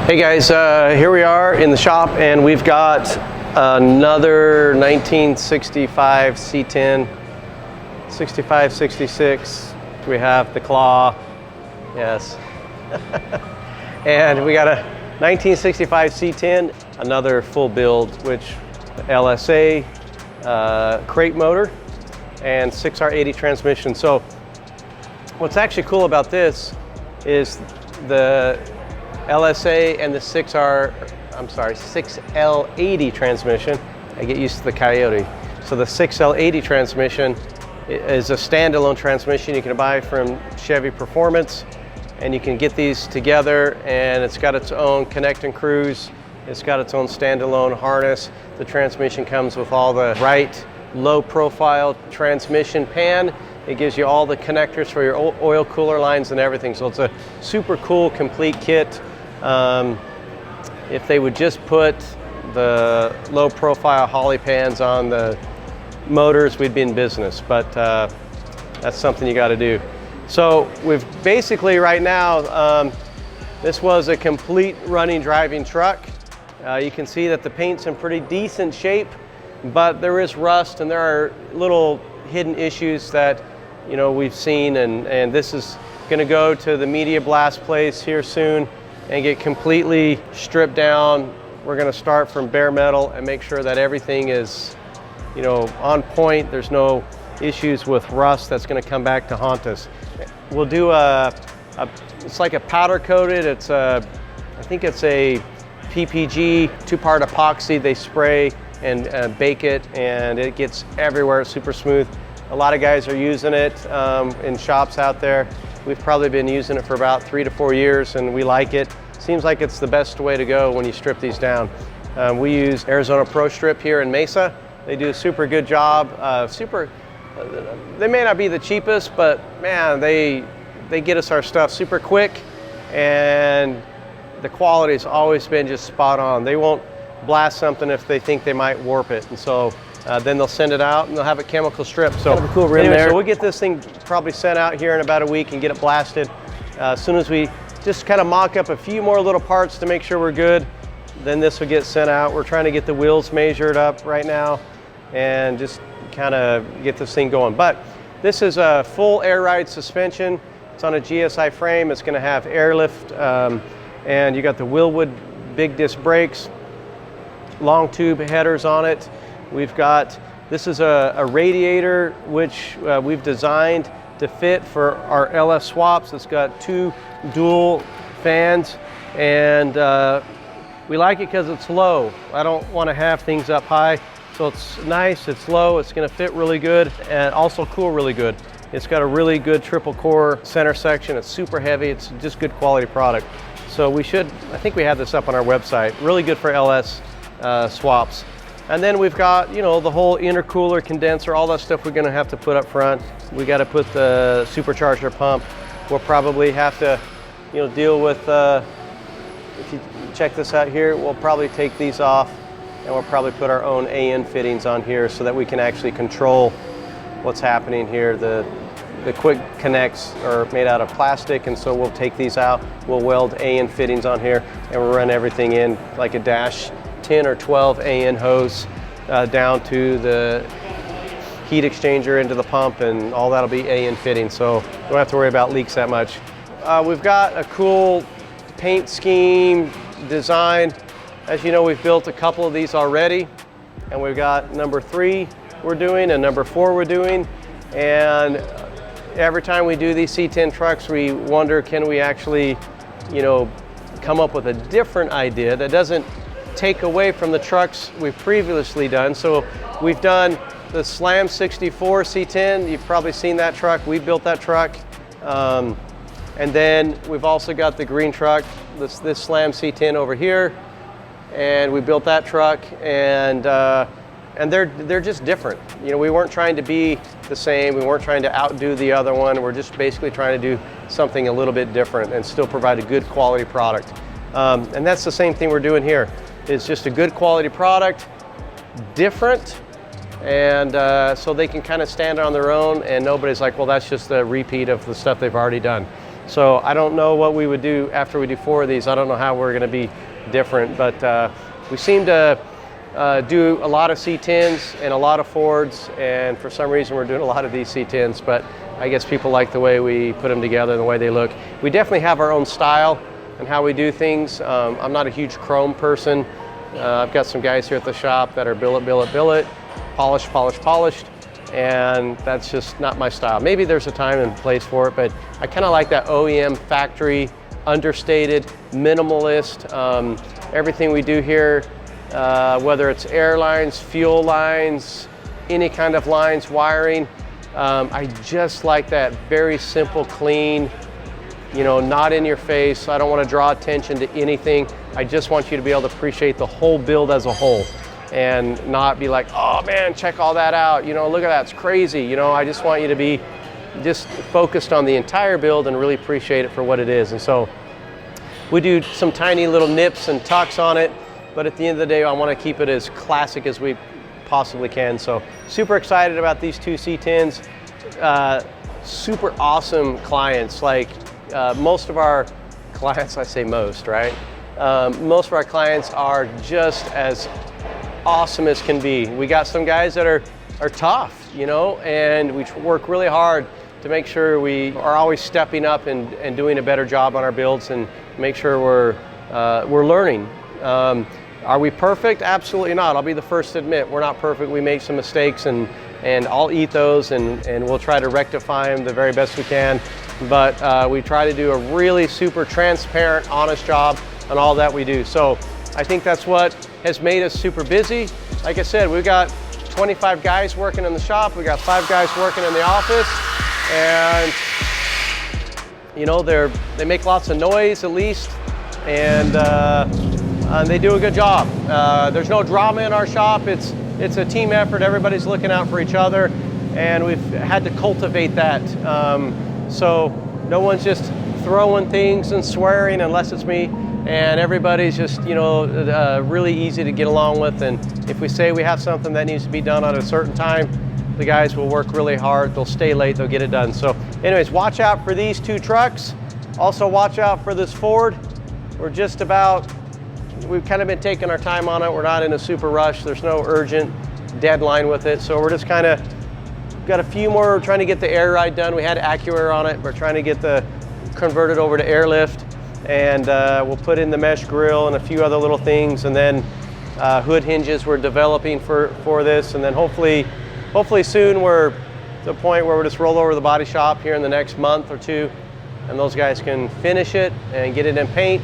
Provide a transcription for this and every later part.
Hey guys, here we are in the shop and we've got another 1965 C10, 65, 66. We have the claw, yes. And we got a 1965 C10, another full build, which LSA crate motor and 6R80 transmission. So what's actually cool about this is the LSA and the 6L80 transmission. I get used to the Coyote. So the 6L80 transmission is a standalone transmission you can buy from Chevy Performance, and you can get these together, and it's got its own connect and cruise. It's got its own standalone harness. The transmission comes with all the right low profile transmission pan. It gives you all the connectors for your oil cooler lines and everything. So it's a super cool, complete kit. If they would just put the low profile Holley pans on the motors, we'd be in business, but that's something you got to do. So we've basically right now, this was a complete running driving truck. You can see that the paint's in pretty decent shape, but there is rust and there are little hidden issues that we've seen, and this is going to go to the media blast place here soon and get completely stripped down. We're going to start from bare metal and make sure that everything is on point. There's no issues with rust that's going to come back to haunt us. We'll do it's like a powder coated, I think it's a PPG, two-part epoxy. They spray and bake it, and it gets everywhere. It's super smooth. A lot of guys are using it in shops out there. We've probably been using it for about 3 to 4 years, and we like it. Seems like it's the best way to go when you strip these down. We use Arizona Pro Strip here in Mesa. They do a super good job. They may not be the cheapest, but man, they get us our stuff super quick, and the quality's always been just spot on. They won't blast something if they think they might warp it, and so then they'll send it out and they'll have it chemical stripped. So, kind of a cool rim anyway, there. So we'll get this thing probably sent out here in about a week and get it blasted. As soon as we just kind of mock up a few more little parts to make sure we're good, then this will get sent out. We're trying to get the wheels measured up right now and just kind of get this thing going. But this is a full air ride suspension. It's on a GSI frame. It's going to have airlift, and you got the Willwood big disc brakes, long tube headers on it. We've got, this is a radiator which we've designed to fit for our LS swaps. It's got 2 dual fans, and we like it because it's low. I don't want to have things up high, so it's nice, it's low, it's going to fit really good and also cool really good. It's got a really good triple core center section. It's super heavy. It's just good quality product. So I think we have this up on our website. Really good for LS swaps. And then we've got, the whole intercooler, condenser, all that stuff we're going to have to put up front. We got to put the supercharger pump. We'll probably have to, deal with, if you check this out here, we'll probably take these off and we'll probably put our own AN fittings on here so that we can actually control what's happening here. The quick connects are made out of plastic, and so we'll take these out. We'll weld AN fittings on here and we'll run everything in like a dash 10 or 12 AN hose down to the heat exchanger into the pump, and all that'll be AN fitting, so we don't have to worry about leaks that much. We've got a cool paint scheme design. As you know, we've built a couple of these already, and we've got number 3 we're doing and number 4 we're doing, and every time we do these C10 trucks, we wonder, can we actually come up with a different idea that doesn't take away from the trucks we've previously done. So we've done the Slam 64 C10. You've probably seen that truck. We built that truck. And then we've also got the green truck, this Slam C10 over here. And we built that truck, and they're just different. We weren't trying to be the same. We weren't trying to outdo the other one. We're just basically trying to do something a little bit different and still provide a good quality product. And that's the same thing we're doing here. It's just a good quality product, different, and so they can kind of stand on their own, and nobody's like, well, that's just a repeat of the stuff they've already done. So I don't know what we would do after we do 4 of these. I don't know how we're gonna be different, but we seem to do a lot of C10s and a lot of Fords, and for some reason we're doing a lot of these C10s, but I guess people like the way we put them together and the way they look. We definitely have our own style and how we do things. I'm not a huge chrome person. I've got some guys here at the shop that are billet, polished, and that's just not my style. Maybe there's a time and place for it, but I kind of like that OEM factory, understated, minimalist. Everything we do here, whether it's airlines, fuel lines, any kind of lines, wiring, I just like that very simple, clean, you know, not in your face. I don't want to draw attention to anything. I just want you to be able to appreciate the whole build as a whole and not be like, oh man, check all that out. You know, look at that, it's crazy. You know, I just want you to be just focused on the entire build and really appreciate it for what it is. And so we do some tiny little nips and tucks on it, but at the end of the day, I want to keep it as classic as we possibly can. So super excited about these 2 C10s. Super awesome clients. Like most of our clients, I say most, right? Most of our clients are just as awesome as can be. We got some guys that are tough, you know, and we work really hard to make sure we are always stepping up and doing a better job on our builds and make sure we're learning. Are we perfect? Absolutely not. I'll be the first to admit we're not perfect. We make some mistakes, and I'll eat those, and we'll try to rectify them the very best we can. But we try to do a really super transparent, honest job on all that we do. So I think that's what has made us super busy. Like I said, we've got 25 guys working in the shop. We got 5 guys working in the office, and you know, they make lots of noise at least, and they do a good job. There's no drama in our shop. It's a team effort. Everybody's looking out for each other, and we've had to cultivate that. So no one's just throwing things and swearing unless it's me, and everybody's just, you know, really easy to get along with. And if we say we have something that needs to be done at a certain time, the guys will work really hard. They'll stay late, they'll get it done. So anyways, watch out for these 2 trucks. Also watch out for this Ford. We've kind of been taking our time on it. We're not in a super rush. There's no urgent deadline with it. So we're just kind of got a few more, trying to get the air ride done. We had AccuAir on it. We're trying to get converted over to airlift, and we'll put in the mesh grill and a few other little things, and then hood hinges we're developing for this, and then hopefully soon we're to the point where we'll just roll over to the body shop here in the next month or 2, and those guys can finish it and get it in paint,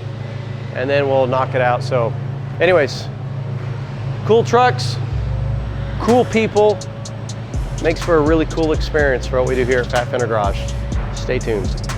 and then we'll knock it out. So anyways, cool trucks, cool people, makes for a really cool experience for what we do here at Fender Garage. Stay tuned.